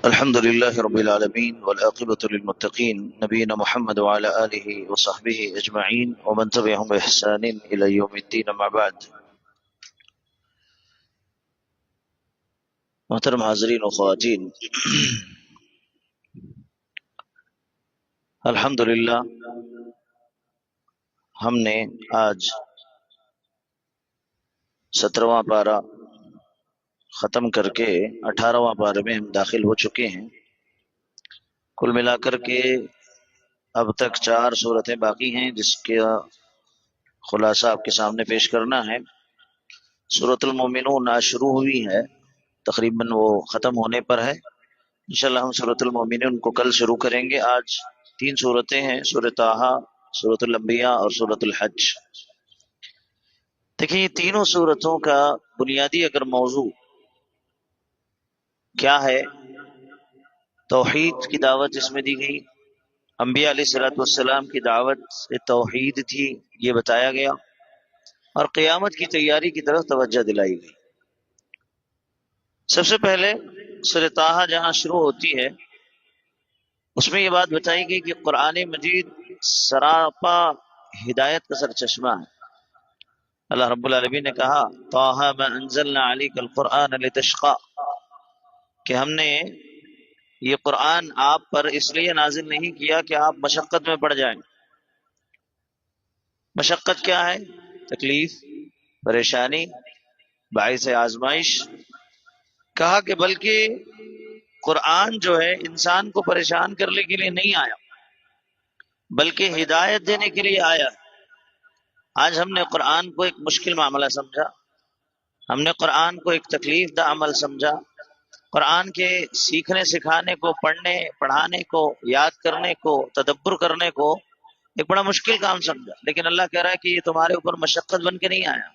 الحمد لله رب العالمين والعاقبة للمتقين نبينا محمد وعلى آله وصحبه أجمعين ومن تبعهم بإحسان إلى يوم الدين أما بعد. محترم حاضرین و خواتین، الحمدللہ ہم نے آج 17واں پارہ ختم کر کے 18واں پارے میں ہم داخل ہو چکے ہیں۔ کل ملا کر کے اب تک 4 صورتیں باقی ہیں جس کا خلاصہ آپ کے سامنے پیش کرنا ہے۔ سورۃ المومنون آج شروع ہوئی ہے، تقریباً وہ ختم ہونے پر ہے۔ انشاءاللہ ہم سورۃ المومنون کو کل شروع کریں گے۔ آج 3 صورتیں ہیں، سورۃ طٰہٰ، سورۃ الانبیاء اور سورۃ الحج۔ دیکھیں، یہ تینوں صورتوں کا بنیادی اگر موضوع کیا ہے، توحید کی دعوت اس میں دی گئی، انبیاء علیہ الصلوۃ والسلام کی دعوت توحید تھی، یہ بتایا گیا، اور قیامت کی تیاری کی طرف توجہ دلائی گئی۔ سب سے پہلے سورۃ طٰہٰ جہاں شروع ہوتی ہے اس میں یہ بات بتائی گئی کہ قرآن مجید سراپا ہدایت کا سرچشمہ ہے۔ اللہ رب العالمین نے کہا طٰہٰ ما انزلنا علیک القرآن لتشقیٰ، کہ ہم نے یہ قرآن آپ پر اس لیے نازل نہیں کیا کہ آپ مشقت میں پڑ جائیں۔ مشقت کیا ہے؟ تکلیف، پریشانی، باعث آزمائش۔ کہا کہ بلکہ قرآن جو ہے انسان کو پریشان کرنے کے لیے نہیں آیا، بلکہ ہدایت دینے کے لیے آیا۔ آج ہم نے قرآن کو ایک مشکل معاملہ سمجھا، ہم نے قرآن کو ایک تکلیف دہ عمل سمجھا، قرآن کے سیکھنے سکھانے کو، پڑھنے پڑھانے کو، یاد کرنے کو، تدبر کرنے کو ایک بڑا مشکل کام سمجھا۔ لیکن اللہ کہہ رہا ہے کہ یہ تمہارے اوپر مشقت بن کے نہیں آیا،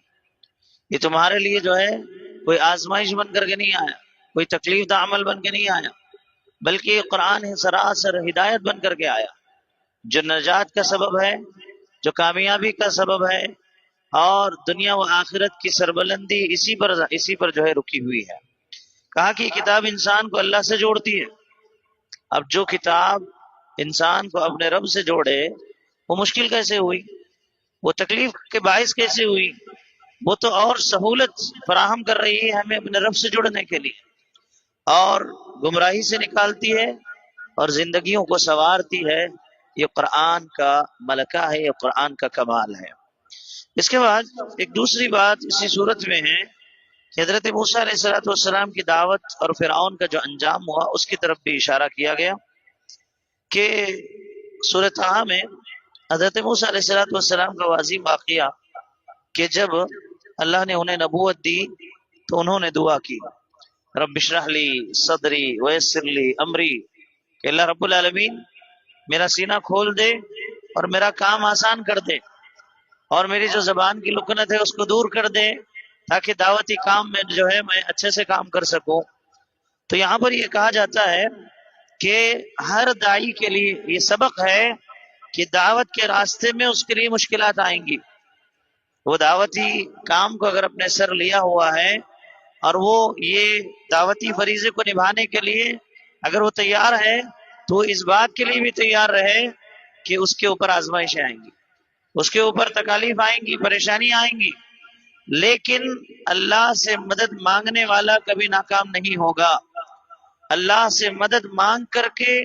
یہ تمہارے لیے جو ہے کوئی آزمائش بن کر کے نہیں آیا، کوئی تکلیف دہ عمل بن کے نہیں آیا، بلکہ یہ قرآن سراسر ہدایت بن کر کے آیا، جو نجات کا سبب ہے، جو کامیابی کا سبب ہے، اور دنیا و آخرت کی سربلندی اسی پر جو ہے رکی ہوئی ہے۔ کہا کہ یہ کتاب انسان کو اللہ سے جوڑتی ہے۔ اب جو کتاب انسان کو اپنے رب سے جوڑے وہ مشکل کیسے ہوئی، وہ تکلیف کے باعث کیسے ہوئی؟ وہ تو اور سہولت فراہم کر رہی ہے ہمیں اپنے رب سے جڑنے کے لیے، اور گمراہی سے نکالتی ہے اور زندگیوں کو سنوارتی ہے۔ یہ قرآن کا ملکہ ہے، یہ قرآن کا کمال ہے۔ اس کے بعد ایک دوسری بات اسی صورت میں ہے کہ حضرت موسیٰ علیہ السلام کی دعوت اور فرعون کا جو انجام ہوا اس کی طرف بھی اشارہ کیا گیا کہ سورۃ طٰہٰ میں حضرت موسیٰ علیہ السلام کا واضح واقعہ کہ جب اللہ نے انہیں نبوت دی تو انہوں نے دعا کی رب اشرح لی صدری ویسر لی امری، کہ اللہ رب العالمین میرا سینہ کھول دے اور میرا کام آسان کر دے، اور میری جو زبان کی لکنت ہے اس کو دور کر دے، تاکہ دعوتی کام میں جو ہے میں اچھے سے کام کر سکوں۔ تو یہاں پر یہ کہا جاتا ہے کہ ہر داعی کے لیے یہ سبق ہے کہ دعوت کے راستے میں اس کے لیے مشکلات آئیں گی۔ وہ دعوتی کام کو اگر اپنے سر لیا ہوا ہے اور وہ یہ دعوتی فریضے کو نبھانے کے لیے اگر وہ تیار ہے تو اس بات کے لیے بھی تیار رہے کہ اس کے اوپر آزمائشیں آئیں گی، اس کے اوپر تکالیف آئیں گی، پریشانیاں آئیں گی، لیکن اللہ سے مدد مانگنے والا کبھی ناکام نہیں ہوگا۔ اللہ سے مدد مانگ کر کے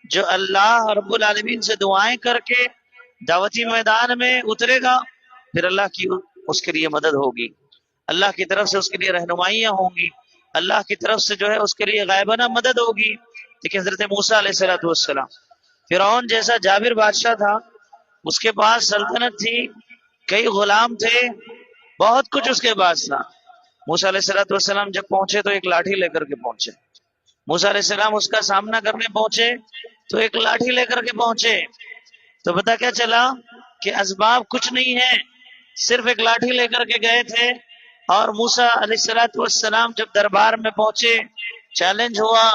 جو اللہ رب العالمین سے دعائیں کر کے دعوتی میدان میں اترے گا، پھر اللہ کی اس کے لیے مدد ہوگی، اللہ کی طرف سے اس کے لیے رہنمائیاں ہوں گی، اللہ کی طرف سے جو ہے اس کے لیے غائبانہ مدد ہوگی۔ لیکن حضرت موسیٰ علیہ السلام، فرعون جیسا جابر بادشاہ تھا، اس کے پاس سلطنت تھی، کئی غلام تھے، بہت کچھ اس کے پاس تھا۔ موسیٰ علیہ السلام جب پہنچے تو ایک لاٹھی لے کر کے پہنچے، موسیٰ علیہ السلام اس کا سامنا کرنے پہنچے تو ایک لاٹھی لے کر کے پہنچے۔ تو پتہ کیا چلا کہ اسباب کچھ نہیں ہے، صرف ایک لاٹھی لے کر کے گئے تھے، اور موسیٰ علیہ السلام جب دربار میں پہنچے، چیلنج ہوا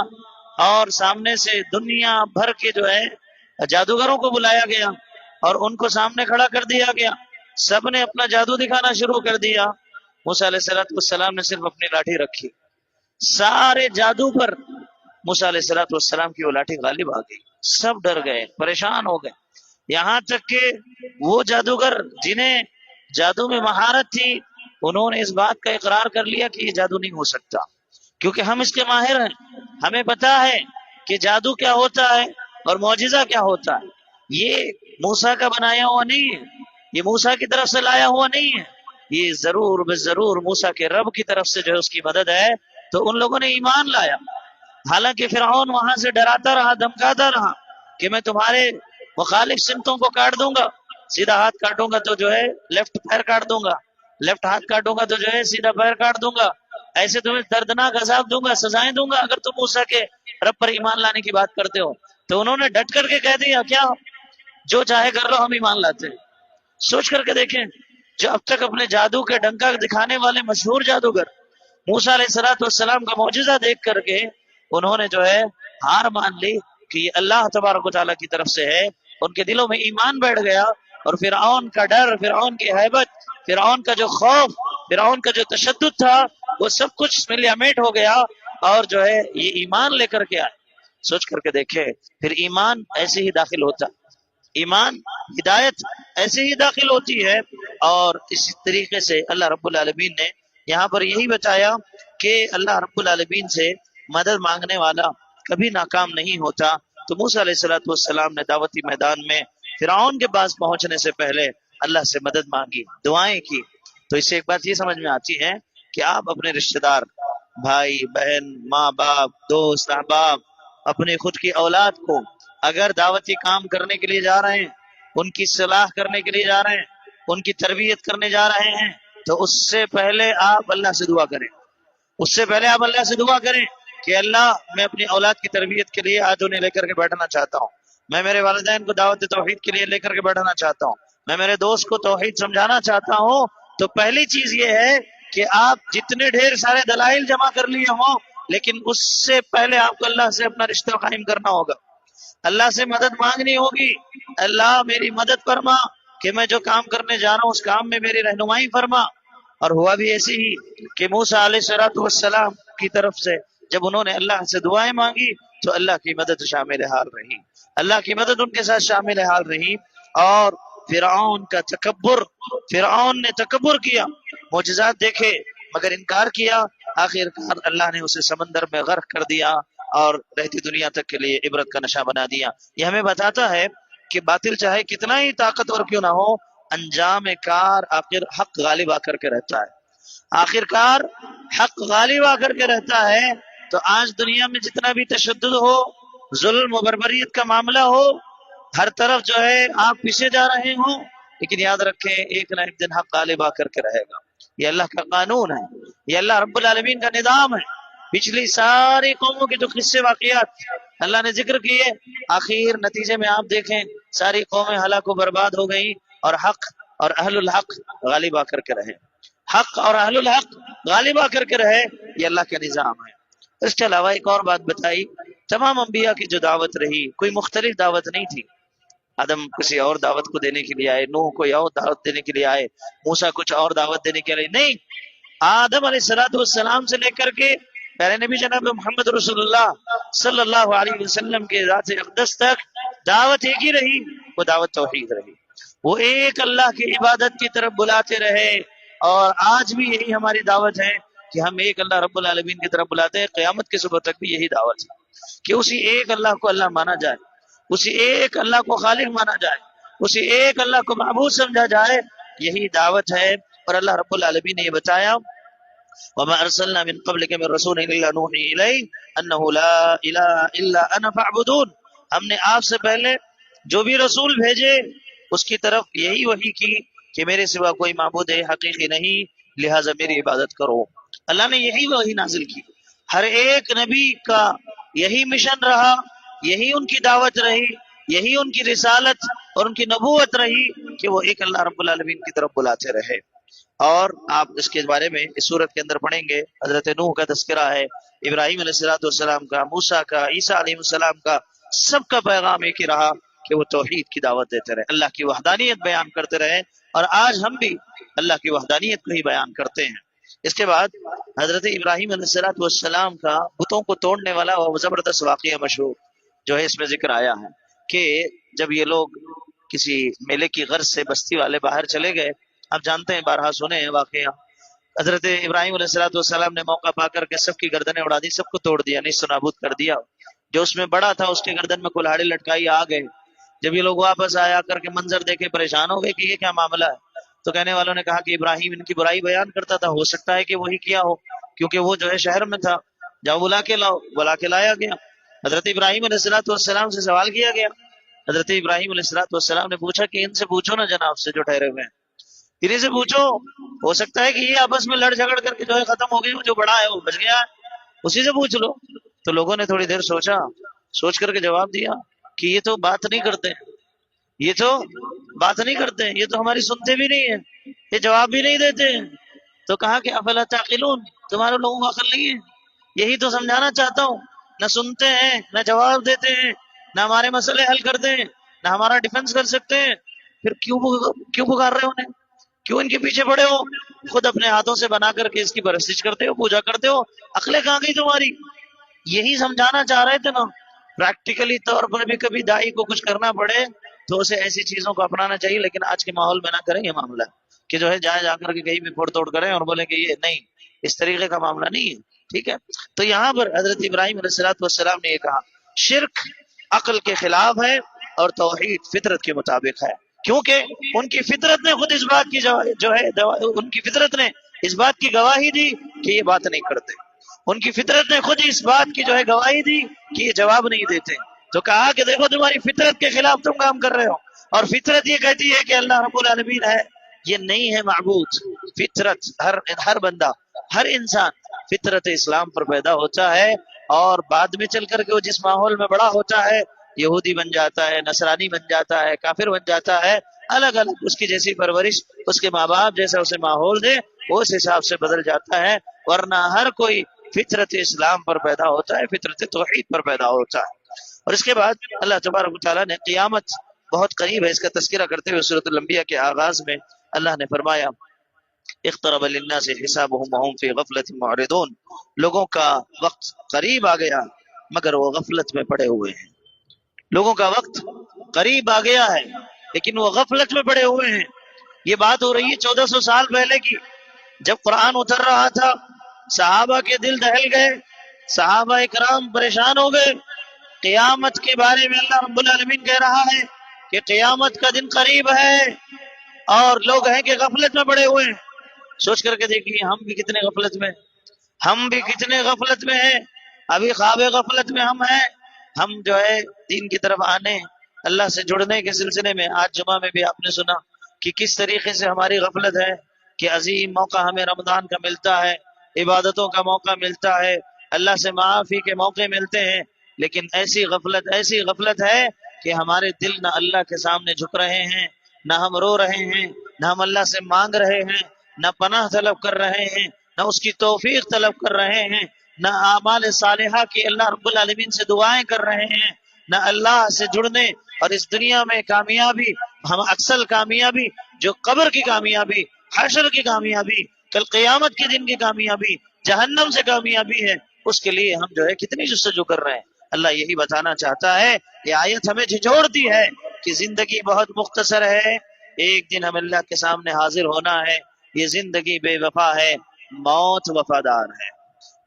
اور سامنے سے دنیا بھر کے جو ہے جادوگروں کو بلایا گیا اور ان کو سامنے کھڑا کر دیا گیا، سب نے اپنا جادو دکھانا شروع کر دیا۔ موسیٰ علیہ السلام نے صرف اپنی لاٹھی رکھی، سارے جادو پر موسیٰ علیہ السلام کی وہ لاٹھی غالب آ گئی، سب ڈر گئے، پریشان ہو گئے، یہاں تک کہ وہ جادوگر جنہیں جادو میں مہارت تھی انہوں نے اس بات کا اقرار کر لیا کہ یہ جادو نہیں ہو سکتا، کیونکہ ہم اس کے ماہر ہیں، ہمیں پتا ہے کہ جادو کیا ہوتا ہے اور معجزہ کیا ہوتا ہے، یہ موسیٰ کا بنایا ہوا نہیں ہے، یہ موسیٰ کی طرف سے لایا ہوا نہیں ہے، یہ ضرور ضرور موسیٰ کے رب کی طرف سے جو ہے اس کی مدد ہے۔ تو ان لوگوں نے ایمان لایا، حالانکہ فرعون وہاں سے ڈراتا رہا، دھمکاتا رہا کہ میں تمہارے مخالف سمتوں کو کاٹ دوں گا، سیدھا ہاتھ کاٹوں گا تو جو ہے لیفٹ پیر کاٹ دوں گا، لیفٹ ہاتھ کاٹوں گا تو جو ہے سیدھا پیر کاٹ دوں گا، ایسے تمہیں دردناک عذاب دوں گا، سزائیں دوں گا اگر تم موسیٰ کے رب پر ایمان لانے کی بات کرتے ہو۔ تو انہوں نے ڈٹ کر کے کہہ دیا کیا جو چاہے کر لو، ہم ایمان لاتے ہیں۔ سوچ کر کے دیکھیں، جو اب تک اپنے جادو کے ڈنکا دکھانے والے مشہور جادوگر موسیٰ علیہ السلام کا معجزہ دیکھ کر کے انہوں نے جو ہے ہار مان لی کہ یہ اللہ تبارک و تعالیٰ کی طرف سے ہے، ان کے دلوں میں ایمان بیٹھ گیا، اور فرعون کا ڈر، فرعون کی ہیبت، فرعون کا جو خوف، فرعون کا جو تشدد تھا وہ سب کچھ ملیامیٹ ہو گیا، اور جو ہے یہ ایمان لے کر کے آئے۔ سوچ کر کے دیکھے، پھر ایمان ایسے ہی داخل ہوتا، ایمان ہدایت ایسے ہی داخل ہوتی ہے، اور اسی طریقے سے اللہ رب العالمین نے یہاں پر یہی بتایا کہ اللہ رب العالمین سے مدد مانگنے والا کبھی ناکام نہیں ہوتا۔ تو موسیٰ علیہ السلام نے دعوتی میدان میں فرعون کے پاس پہنچنے سے پہلے اللہ سے مدد مانگی، دعائیں کی۔ تو اس سے ایک بات یہ سمجھ میں آتی ہے کہ آپ اپنے رشتہ دار، بھائی بہن، ماں باپ، دوست، احباب، اپنے خود کی اولاد کو اگر دعوتی کام کرنے کے لیے جا رہے ہیں، ان کی صلاح کرنے کے لیے جا رہے ہیں، ان کی تربیت کرنے جا رہے ہیں، تو اس سے پہلے آپ اللہ سے دعا کریں، اس سے پہلے آپ اللہ سے دعا کریں کہ اللہ میں اپنی اولاد کی تربیت کے لیے آج انہیں لے کر کے بیٹھنا چاہتا ہوں، میں میرے والدین کو دعوت توحید کے لیے لے کر کے بیٹھنا چاہتا ہوں، میں میرے دوست کو توحید سمجھانا چاہتا ہوں۔ تو پہلی چیز یہ ہے کہ آپ جتنے ڈھیر سارے دلائل جمع کر لیے ہوں، لیکن اس سے پہلے آپ کو اللہ سے اپنا رشتہ قائم کرنا ہوگا، اللہ سے مدد مانگنی ہوگی، اللہ میری مدد فرما کہ میں جو کام کرنے جا رہا ہوں اس کام میں میری رہنمائی فرما۔ اور ہوا بھی ایسے ہی کہ موسیٰ علیہ السلام کی طرف سے جب انہوں نے اللہ سے دعائیں مانگی تو اللہ کی مدد شامل حال رہی، اللہ کی مدد ان کے ساتھ شامل حال رہی، اور فرعون کا تکبر، فرعون نے تکبر کیا، معجزات دیکھے مگر انکار کیا، آخرکار اللہ نے اسے سمندر میں غرق کر دیا اور رہتی دنیا تک کے لیے عبرت کا نشہ بنا دیا۔ یہ ہمیں بتاتا ہے کہ باطل چاہے کتنا ہی طاقتور کیوں نہ ہو، انجام کار آخر حق غالب آ کر کے رہتا ہے، آخرکار حق غالب آ کر کے رہتا ہے۔ تو آج دنیا میں جتنا بھی تشدد ہو، ظلم و بربریت کا معاملہ ہو، ہر طرف جو ہے آپ پیچھے جا رہے ہوں، لیکن یاد رکھیں ایک نہ ایک دن حق غالب آ کر کے رہے گا، یہ اللہ کا قانون ہے، یہ اللہ رب العالمین کا نظام ہے۔ پچھلی ساری قوموں کے جو قصے واقعات اللہ نے ذکر کیے، آخر نتیجے میں آپ دیکھیں ساری قومیں ہلاک و برباد ہو گئی، اور حق اور اہل الحق غالب آ کر کے رہے، حق اور اہل الحق غالب آ کر کے رہے، یہ اللہ کا نظام ہے۔ اس کے علاوہ ایک اور بات بتائی، تمام انبیاء کی جو دعوت رہی کوئی مختلف دعوت نہیں تھی، آدم کسی اور دعوت کو دینے کے لیے آئے، نوح کوئی اور دعوت دینے کے لیے آئے، موسیٰ کچھ اور دعوت دینے کے لیے نہیں، آدم علیہ السلام سے لے کر کے پیارے نبی جناب محمد رسول اللہ صلی اللہ علیہ وسلم کے ذات اقدس تک دعوت ایک ہی رہی، وہ دعوت توحید رہی، وہ ایک اللہ کی عبادت کی طرف بلاتے رہے، اور آج بھی یہی ہماری دعوت ہے کہ ہم ایک اللہ رب العالمین کی طرف بلاتے ہیں، قیامت کے صبح تک بھی یہی دعوت ہے کہ اسی ایک اللہ کو اللہ مانا جائے، اسی ایک اللہ کو خالق مانا جائے، اسی ایک اللہ کو معبود سمجھا جائے، یہی دعوت ہے۔ اور اللہ رب العالمین نے یہ بتایا وَمَا أَرْسَلْنَا مِن قَبْلِكَ مِن رَّسُولٍ إِلَّا نُوحِي إِلَيْهِ أَنَّهُ لَا إِلَهَ إِلَّا أَنَا فَاعْبُدُونِ، ہم نے آپ سے پہلے جو بھی رسول بھیجے اس کی طرف یہی وحی کی کہ میرے سوا کوئی معبود حقیقی نہیں، لہٰذا میری عبادت کرو۔ اللہ نے یہی وحی نازل کی، ہر ایک نبی کا یہی مشن رہا، یہی ان کی دعوت رہی، یہی ان کی رسالت اور ان کی نبوت رہی کہ وہ ایک اللہ رب العالمین کی طرف بلاتے رہے۔ اور آپ اس کے بارے میں اس صورت کے اندر پڑھیں گے، حضرت نوح کا تذکرہ ہے، ابراہیم علیہ السلام کا، موسیٰ کا، عیسیٰ علیہ السلام کا، سب کا پیغام ایک ہی رہا کہ وہ توحید کی دعوت دیتے رہے، اللہ کی وحدانیت بیان کرتے رہے، اور آج ہم بھی اللہ کی وحدانیت کو ہی بیان کرتے ہیں۔ اس کے بعد حضرت ابراہیم علیہ السلام کا بتوں کو توڑنے والا وہ زبردست واقعہ مشہور جو ہے اس میں ذکر آیا ہے کہ جب یہ لوگ کسی میلے کی غرض سے بستی والے باہر چلے گئے، آپ جانتے ہیں، بارہا سنے ہیں واقعہ، حضرت ابراہیم علیہ السلام نے موقع پا کر کے سب کی گردنیں اڑا دی، سب کو توڑ دیا، نیست و نابود کر دیا۔ جو اس میں بڑا تھا اس کی گردن میں کلہاڑی لٹکائی، آ گئے۔ جب یہ لوگ واپس آیا کر کے منظر دیکھے پریشان ہو گئے کہ یہ کیا معاملہ ہے، تو کہنے والوں نے کہا کہ ابراہیم ان کی برائی بیان کرتا تھا، ہو سکتا ہے کہ وہی کیا ہو، کیونکہ وہ جو ہے شہر میں تھا، جاؤ بلا کے لاؤ، بلا کے لایا گیا۔ حضرت ابراہیم علیہ السلام سے سوال کیا گیا، حضرت ابراہیم علیہ السلام نے پوچھا کہ ان سے پوچھو نا جناب سے جو ٹھہرے ہوئے ہیں، انہیں سے پوچھو، ہو سکتا ہے کہ یہ آپس میں لڑ جھگڑ کر کے جو ہے ختم ہو گئی، جو بڑا ہے وہ بچ گیا ہے، اسی سے پوچھ لو۔ تو لوگوں نے تھوڑی دیر سوچا، سوچ کر کے جواب دیا کہ یہ تو بات نہیں کرتے، یہ تو بات نہیں کرتے، یہ تو ہماری سنتے بھی نہیں ہیں، یہ جواب بھی نہیں دیتے ہیں۔ تو کہا کہ افلا تعقلون، تمہارے لوگوں کو عقل نہیں ہے؟ یہی تو سمجھانا چاہتا ہوں، نہ سنتے ہیں، نہ جواب دیتے ہیں، نہ ہمارے مسئلے حل کرتے ہیں، نہ ہمارا ڈیفنس کر سکتے ہیں، پھر کیوں پکار رہے ہو انہیں؟ کیوں ان کے پیچھے پڑے ہو؟ خود اپنے ہاتھوں سے بنا کر کے اس کی پرستش کرتے ہو، پوجا کرتے ہو، عقلیں کہاں گئی تمہاری؟ یہی سمجھانا چاہ رہے تھے نا۔ پریکٹیکلی طور پر بھی کبھی دائی کو کچھ کرنا پڑے تو اسے ایسی چیزوں کو اپنانا چاہیے، لیکن آج کے ماحول میں نہ کریں یہ معاملہ کہ جو ہے جائے جا کر کے کہیں بھی پھوڑ توڑ کریں اور بولیں کہ یہ نہیں، اس طریقے کا معاملہ نہیں ہے، ٹھیک ہے۔ تو یہاں پر حضرت ابراہیم علیہ السلام نے یہ کہا شرک عقل کے خلاف ہے اور توحید فطرت کے مطابق ہے، کیونکہ ان کی فطرت نے خود اس بات کی جو ہے ان کی فطرت نے اس بات کی گواہی دی کہ یہ بات نہیں کرتے، ان کی فطرت نے خود اس بات کی جو ہے گواہی دی کہ یہ جواب نہیں دیتے۔ تو کہا کہ دیکھو تمہاری فطرت کے خلاف تم کام کر رہے ہو، اور فطرت یہ کہتی ہے کہ اللہ رب العالمین ہے، یہ نہیں ہے معبود۔ فطرت ہر بندہ، ہر انسان فطرت اسلام پر پیدا ہوتا ہے، اور بعد میں چل کر کے وہ جس ماحول میں بڑا ہوتا ہے، یہودی بن جاتا ہے، نصرانی بن جاتا ہے، کافر بن جاتا ہے، الگ الگ اس کی جیسی پرورش، اس کے ماں باپ جیسا اسے ماحول دے وہ اس حساب سے بدل جاتا ہے، ورنہ ہر کوئی فطرت اسلام پر پیدا ہوتا ہے، فطرت توحید پر پیدا ہوتا ہے۔ اور اس کے بعد اللہ تبارک و تعالیٰ نے قیامت بہت قریب ہے اس کا تذکرہ کرتے ہوئے سورۃ الانبیاء کے آغاز میں اللہ نے فرمایا اقترب للناس حسابهم وهم في غفلة معرضون، لوگوں کا وقت قریب آ گیا مگر وہ غفلت میں پڑے ہوئے ہیں، لوگوں کا وقت قریب آ گیا ہے لیکن وہ غفلت میں پڑے ہوئے ہیں۔ یہ بات ہو رہی ہے 1400 سال پہلے کی، جب قرآن اتر رہا تھا، صحابہ کے دل دہل گئے، صحابہ اکرام پریشان ہو گئے۔ قیامت کے بارے میں اللہ رب العالمین کہہ رہا ہے کہ قیامت کا دن قریب ہے، اور لوگ ہیں کہ غفلت میں پڑے ہوئے ہیں۔ سوچ کر کے دیکھیے ہم بھی کتنے غفلت میں، ہم بھی کتنے غفلت میں ہیں، ابھی خواب غفلت میں ہم ہیں۔ ہم جو ہے دین کی طرف آنے، اللہ سے جڑنے کے سلسلے میں آج جمعہ میں بھی آپ نے سنا کہ کس طریقے سے ہماری غفلت ہے، کہ عظیم موقع ہمیں رمضان کا ملتا ہے، عبادتوں کا موقع ملتا ہے، اللہ سے معافی کے موقع ملتے ہیں، لیکن ایسی غفلت ہے کہ ہمارے دل نہ اللہ کے سامنے جھک رہے ہیں، نہ ہم رو رہے ہیں، نہ ہم اللہ سے مانگ رہے ہیں، نہ پناہ طلب کر رہے ہیں، نہ اس کی توفیق طلب کر رہے ہیں، نہ اعمال صالحہ کی اللہ رب العالمین سے دعائیں کر رہے ہیں، نہ اللہ سے جڑنے اور اس دنیا میں کامیابی، ہم اکثر کامیابی جو قبر کی کامیابی، حشر کی کامیابی، کل قیامت کے دن کی کامیابی، جہنم سے کامیابی ہے، اس کے لیے ہم جو ہے کتنی جستجو کر رہے ہیں۔ اللہ یہی بتانا چاہتا ہے، یہ آیت ہمیں جھنجھوڑتی ہے کہ زندگی بہت مختصر ہے، ایک دن ہم اللہ کے سامنے حاضر ہونا ہے، یہ زندگی بے وفا ہے، موت وفادار ہے،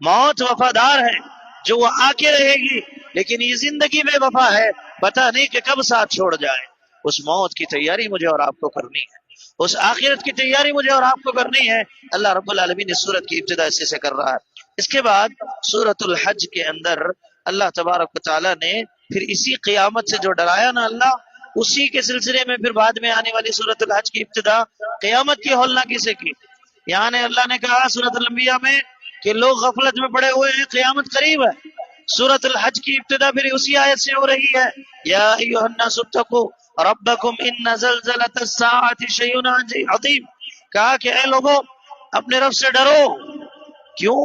موت وفادار ہے، جو وہ آ کے رہے گی، لیکن یہ زندگی بے وفا ہے، پتہ نہیں کہ کب ساتھ چھوڑ جائے۔ اس موت کی تیاری مجھے اور آپ کو کرنی ہے، اس آخرت کی تیاری مجھے اور آپ کو کرنی ہے۔ اللہ رب العالمین اس سورت کی ابتدا اسی سے کر رہا ہے۔ اس کے بعد سورت الحج کے اندر اللہ تبارک و تعالیٰ نے پھر اسی قیامت سے جو ڈرایا نا اللہ، اسی کے سلسلے میں پھر بعد میں آنے والی سورت الحج کی ابتدا قیامت کی ہولناکی سے کی۔ یہاں نے اللہ نے کہا سورت الانبیاء میں کہ لوگ غفلت میں پڑے ہوئے ہیں، قیامت قریب ہے۔ سورت الحج کی ابتدا پھر اسی آیت سے ہو رہی ہے، یا ایھا الناس اتقوا ربکم ان زلزلۃ الساعۃ شیء عظیم، کہا کہ اے لوگوں اپنے رب سے ڈرو، کیوں؟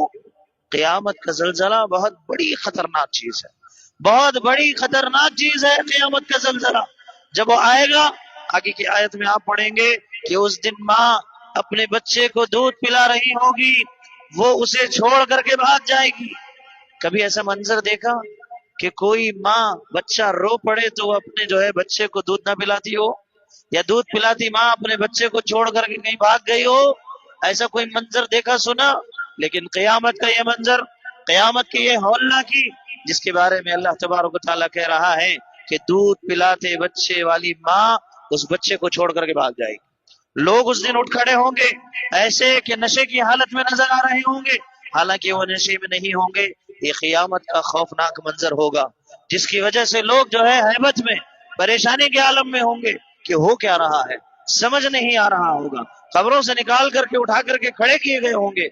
قیامت کا زلزلہ بہت بڑی خطرناک چیز ہے، بہت بڑی خطرناک چیز ہے قیامت کا زلزلہ۔ جب وہ آئے گا، آگے کی آیت میں آپ پڑھیں گے کہ اس دن ماں اپنے بچے کو دودھ پلا رہی ہوگی، وہ اسے چھوڑ کر کے بھاگ جائے گی۔ کبھی ایسا منظر دیکھا کہ کوئی ماں بچہ رو پڑے تو وہ اپنے جو ہے بچے کو دودھ نہ پلاتی ہو، یا دودھ پلاتی ماں اپنے بچے کو چھوڑ کر کے کہیں بھاگ گئی ہو؟ ایسا کوئی منظر دیکھا سنا؟ لیکن قیامت کا یہ منظر، قیامت کی یہ ہولناکی جس کے بارے میں اللہ تبارک و تعالیٰ کہہ رہا ہے کہ دودھ پلاتے بچے والی ماں اس بچے کو چھوڑ کر کے بھاگ جائے گی۔ لوگ اس دن اٹھ کھڑے ہوں گے ایسے کہ نشے کی حالت میں نظر آ رہے ہوں گے، حالانکہ وہ نشے میں نہیں ہوں گے۔ یہ قیامت کا خوفناک منظر ہوگا جس کی وجہ سے لوگ جو ہے ہیبت میں، پریشانی کے عالم میں ہوں گے کہ ہو کیا رہا ہے، سمجھ نہیں آ رہا ہوگا۔ قبروں سے نکال کر کے اٹھا کر کے کھڑے کیے گئے ہوں گے،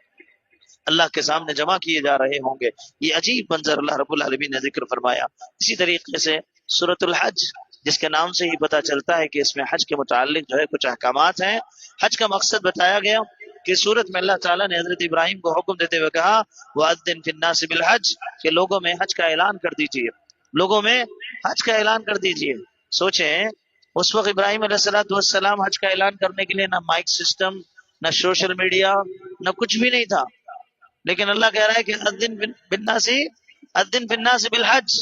اللہ کے سامنے جمع کیے جا رہے ہوں گے۔ یہ عجیب منظر اللہ رب العالمین نے ذکر فرمایا۔ اسی طریقے سے سورۃ الحج، جس کے نام سے ہی پتہ چلتا ہے کہ اس میں حج کے متعلق جو ہے کچھ احکامات ہیں، حج کا مقصد بتایا گیا کہ سورت میں اللہ تعالیٰ نے حضرت ابراہیم کو حکم دیتے ہوئے کہا وَأَذِّن فِي النَّاسِ بِالْحَجِّ، کہ لوگوں میں حج کا اعلان کر دیجئے، لوگوں میں حج کا اعلان کر دیجئے۔ سوچیں اس وقت ابراہیم علیہ السلام حج کا اعلان کرنے کے لیے نہ مائک سسٹم، نہ سوشل میڈیا، نہ کچھ بھی نہیں تھا، لیکن اللہ کہہ رہا ہے کہ اذن فی الناس بالحج،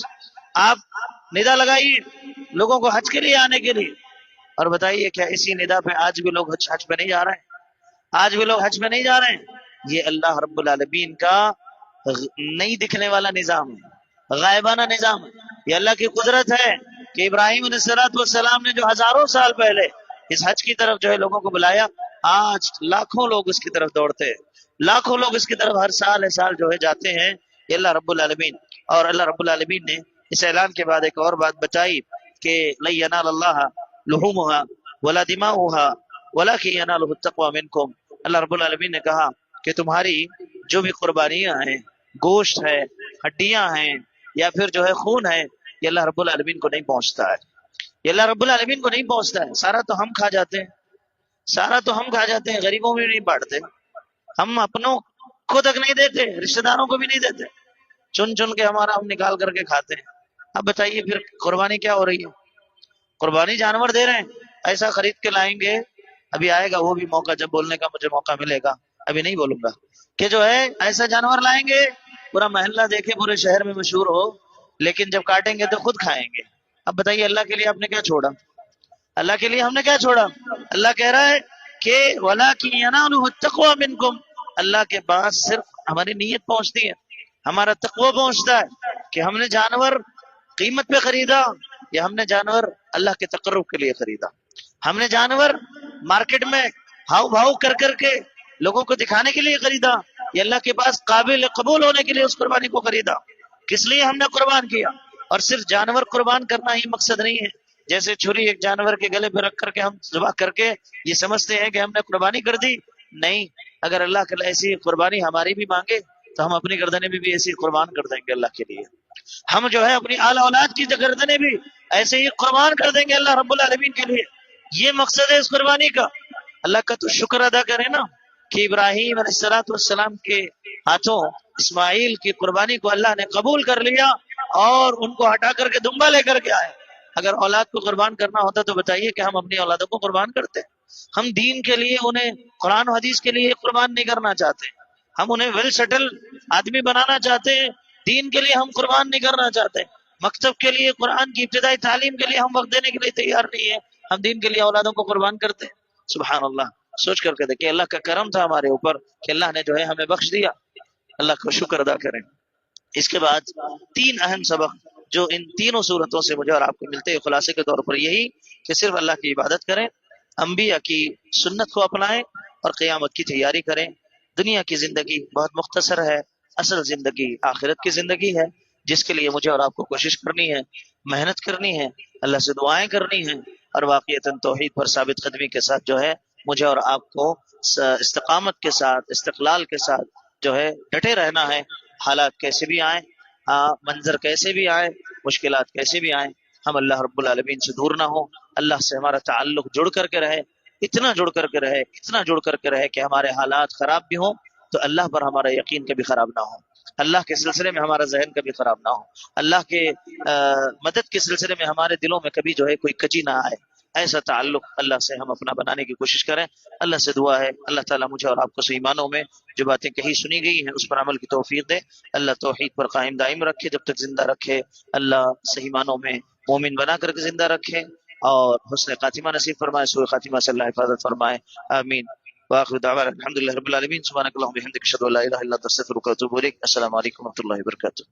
آپ ندا لگائیے لوگوں کو حج کے لیے آنے کے لیے۔ اور بتائیے کیا اسی ندا پہ آج بھی لوگ حج پہ نہیں جا رہے ہیں؟ آج بھی لوگ حج پہ نہیں جا رہے ہیں؟ یہ اللہ رب العالمین کا نہیں دکھنے والا نظام ہے، غائبانہ نظام ہے۔ یہ اللہ کی قدرت ہے کہ ابراہیم علیہ السلام نے جو ہزاروں سال پہلے اس حج کی طرف جو ہے لوگوں کو بلایا، آج لاکھوں لوگ اس کی طرف دوڑتے ہیں، لاکھوں لوگ اس کی طرف ہر سال جو ہے جاتے ہیں۔ یہ اللہ رب العالمین، اور اللہ رب العالمین نے اس اعلان کے بعد ایک اور بات بتائی کہ لن ینال اللہ لحومها ولا دماؤها ولکن ینالہ التقوی منکم۔ اللہ رب العالمین نے کہا کہ تمہاری جو بھی قربانیاں ہیں، گوشت ہے، ہڈیاں ہیں، یا پھر جو ہے خون ہے، یہ اللہ رب العالمین کو نہیں پہنچتا ہے، یہ اللہ رب العالمین کو نہیں پہنچتا ہے۔ سارا تو ہم کھا جاتے ہیں، سارا تو ہم کھا جاتے ہیں، غریبوں میں نہیں بانٹتے، ہم اپنوں کو تک نہیں دیتے، رشتہ داروں کو بھی نہیں دیتے، چن چن کے ہمارا ہم نکال کر کے کھاتے ہیں۔ اب بتائیے پھر قربانی کیا ہو رہی ہے؟ قربانی جانور دے رہے ہیں، ایسا خرید کے لائیں گے، ابھی آئے گا وہ بھی موقع جب بولنے کا مجھے موقع ملے گا، ابھی نہیں بولوں گا، کہ جو ہے ایسا جانور لائیں گے پورا محلہ دیکھے پورے شہر میں مشہور ہو، لیکن جب کاٹیں گے تو خود کھائیں گے۔ اب بتائیے اللہ کے لیے آپ نے کیا چھوڑا؟ اللہ کے لیے ہم نے کیا چھوڑا؟ اللہ کہہ رہا ہے کہ وَلَٰكِن يَنَالُهُ التَّقْوَىٰ مِنكُمْ، اللہ کے پاس صرف ہماری نیت پہنچتی ہے، ہمارا تقوی پہنچتا ہے کہ ہم نے جانور قیمت پہ خریدا یا ہم نے جانور اللہ کے تقرب کے لیے خریدا، ہم نے جانور مارکیٹ میں ہاؤ بھاؤ کر کر کے لوگوں کو دکھانے کے لیے خریدا یا اللہ کے پاس قابل قبول ہونے کے لیے اس قربانی کو خریدا۔ کس لیے ہم نے قربان کیا؟ اور صرف جانور قربان کرنا ہی مقصد نہیں ہے، جیسے چھری ایک جانور کے گلے پہ رکھ کر کے ہم ذبح کر کے یہ سمجھتے ہیں کہ ہم نے قربانی کر دی، نہیں۔ اگر اللہ کے لیے ایسی قربانی ہماری بھی مانگے تو ہم اپنی گردنیں بھی ایسی قربان کر دیں گے اللہ کے لیے، ہم جو ہے اپنی آل اولاد کی گردنیں بھی ایسے ہی قربان کر دیں گے اللہ رب العالمین کے لیے۔ یہ مقصد ہے اس قربانی کا۔ اللہ کا تو شکر ادا کریں نا کہ ابراہیم علیہ السلام کے ہاتھوں اسماعیل کی قربانی کو اللہ نے قبول کر لیا اور ان کو ہٹا کر کے دمبا لے کر کے آئے۔ اگر اولاد کو قربان کرنا ہوتا تو بتائیے کہ ہم اپنی اولادوں کو قربان کرتے؟ ہم دین کے لیے انہیں، قرآن و حدیث کے لیے قربان نہیں کرنا چاہتے، ہم انہیں ویل سیٹل آدمی بنانا چاہتے ہیں، دین کے لیے ہم قربان نہیں کرنا چاہتے، مکتب کے لیے، قرآن کی ابتدائی تعلیم کے لیے ہم وقت دینے کے لیے تیار نہیں ہے، ہم دین کے لیے اولادوں کو قربان کرتے ہیں۔ سبحان اللہ، سوچ کر کے دیکھیں اللہ کا کرم تھا ہمارے اوپر کہ اللہ نے جو ہے ہمیں بخش دیا، اللہ کا شکر ادا کریں۔ اس کے بعد تین اہم سبق جو ان تینوں صورتوں سے مجھے اور آپ کو ملتے ہیں خلاصے کے طور پر یہی کہ صرف اللہ کی عبادت کریں، انبیاء کی سنت کو اپنائیں اور قیامت کی تیاری کریں۔ دنیا کی زندگی بہت مختصر ہے، اصل زندگی آخرت کی زندگی ہے، جس کے لیے مجھے اور آپ کو کوشش کرنی ہے، محنت کرنی ہے، اللہ سے دعائیں کرنی ہیں، اور واقعتاً توحید پر ثابت قدمی کے ساتھ جو ہے مجھے اور آپ کو استقامت کے ساتھ، استقلال کے ساتھ جو ہے ڈٹے رہنا ہے، حالات کیسے بھی آئیں، منظر کیسے بھی آئیں، مشکلات کیسے بھی آئیں، ہم اللہ رب العالمین سے دور نہ ہوں، اللہ سے ہمارا تعلق جڑ کر کے رہے، اتنا جڑ کر کے رہے، اتنا جڑ کر کے رہے کہ ہمارے حالات خراب بھی ہوں تو اللہ پر ہمارا یقین کبھی خراب نہ ہو، اللہ کے سلسلے میں ہمارا ذہن کبھی خراب نہ ہو، اللہ کے مدد کے سلسلے میں ہمارے دلوں میں کبھی جو ہے کوئی کجی نہ آئے۔ ایسا تعلق اللہ سے ہم اپنا بنانے کی کوشش کریں. اللہ سے دعا ہے اللہ تعالیٰ مجھے اور آپ کو صحیح معنوں میں جو باتیں کہی سنی گئی ہیں اس پر عمل کی توفیق دے. اللہ توحید پر قائم دائم رکھے جب تک زندہ رکھے. اللہ صحیح معنوں میں مومن بنا کر کے زندہ رکھے اور حسن خاتمہ نصیب فرمائے. سوء خاتمہ سے اللہ حفاظت فرمائے. آمین. واخر دعوانا الحمد لله رب العالمين. سبحانك اللهم وبحمدك اشهد ان لا اله الا انت استغفرك واتوب اليك. السلام علیکم ورحمۃ اللہ وبرکاتہ.